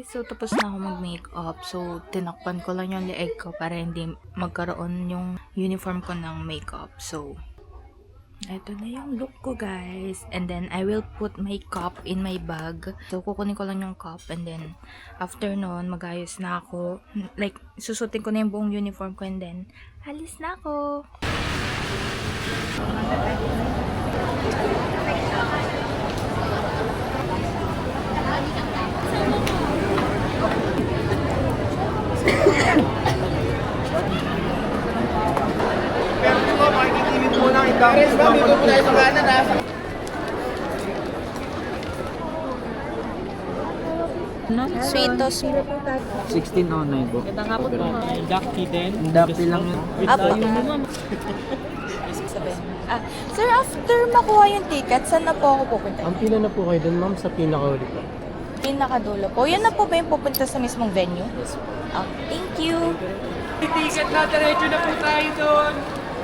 So tapos na ako mag-makeup. So tinakpan ko lang yung leeg ko para hindi magkaroon yung uniform ko ng makeup. So ito na yung look ko, guys. And then I will put my cup in my bag. So kukunin ko lang yung cup and then after noon magayos na ako. Like susutin ko na yung buong uniform ko and then alis na ako. Sweetos. 1609 po. Ducky din. Ducky lang yun. Apo. Sir, after makuha yung ticket, saan na po ako pupunta? Ang pila na po kayo dun, ma'am, sa pinakahuli po. Pinakadulo po. Yan na po ba yung pupunta sa mismong venue? Thank you. Ticket na, diretso na po tayo doon.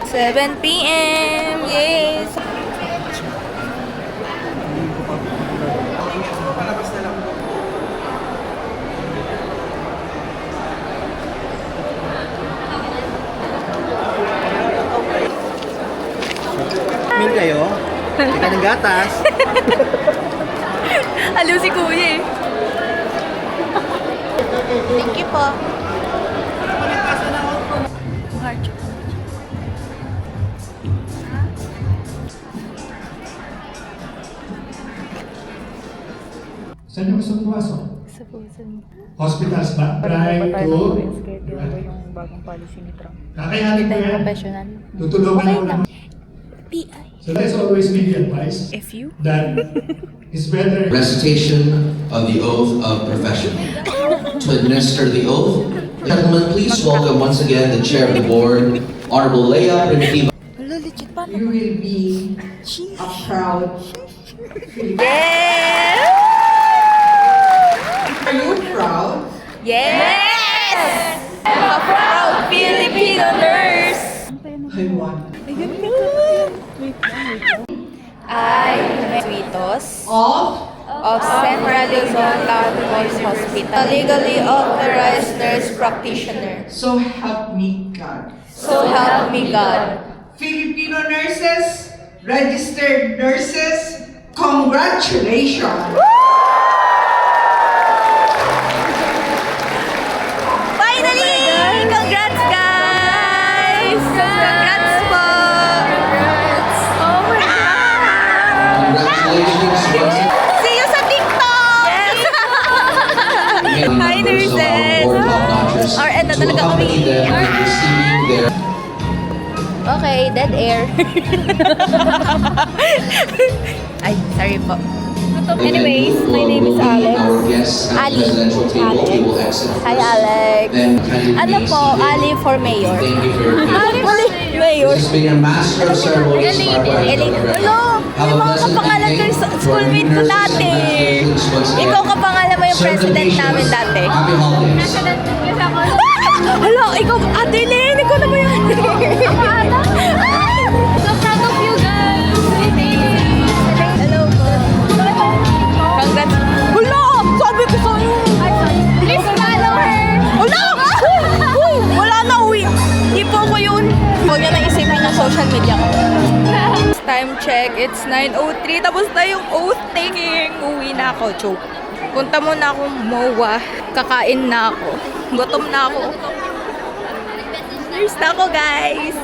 7 p.m. Yes! Mil kayo? Ika ng gatas. Aliw si kuya eh. Thank you po. Saan niyo gusto pumasok? Sa puso. Hospitals ba? Try to... yung bagong policy ni Trump. Kakayanin ko yan. Professional. Tutulungan Okay ako lang. ng... PI. So let's always be the advice If you? that it's better... Recitation of the oath of profession. To administer the oath, gentlemen, please welcome once again the chair of the board, Honorable Leia Primitiva. Hello, legit pa. You will be a proud Filipino. Yes! Are you proud? Yes! I'm a proud Filipino nurse! I want. I, Sweetos, Of of Central Luzon Catholic Hospital, legally authorized nurse practitioner. So help me God. So help me God. Filipino nurses, registered nurses, congratulations! Finally! Congrats, guys! Congrats po! Oh my God! Congratulations once again. See you sa TikTok! Yes! Hi, nurses! Or eto To talaga kami. accompany them in receiving their Okay, dead air. Ay, sorry po. Anyways, my name is Alex. Our guests at Ali. the presidential table, we will exit. Hi, Alex. Then kindly Ano be po, seated. Ali for mayor. Thank you for your patience. Mayor. This has been a master of ceremonies. Hello, yung mga kapangalan ko yung schoolmate ko dati. Ikaw kapangalan mo yung president namin dati. Happy holidays. Hala, ikaw, Ate Len, ikaw na ba yan? So proud of you guys. Hello po. Congrats. Hala, sabi ko sa'yo. Please follow her. Hala! Uy, wala na, uwi. Hindi po ko yun. Huwag niya nang isipin yung social media ko. Time check, it's 9:03. Tapos na yung oath taking. Uwi na ako, joke. Punta muna akong MOA. Kakain na ako. Gutom na ako. Nurse na ako, guys.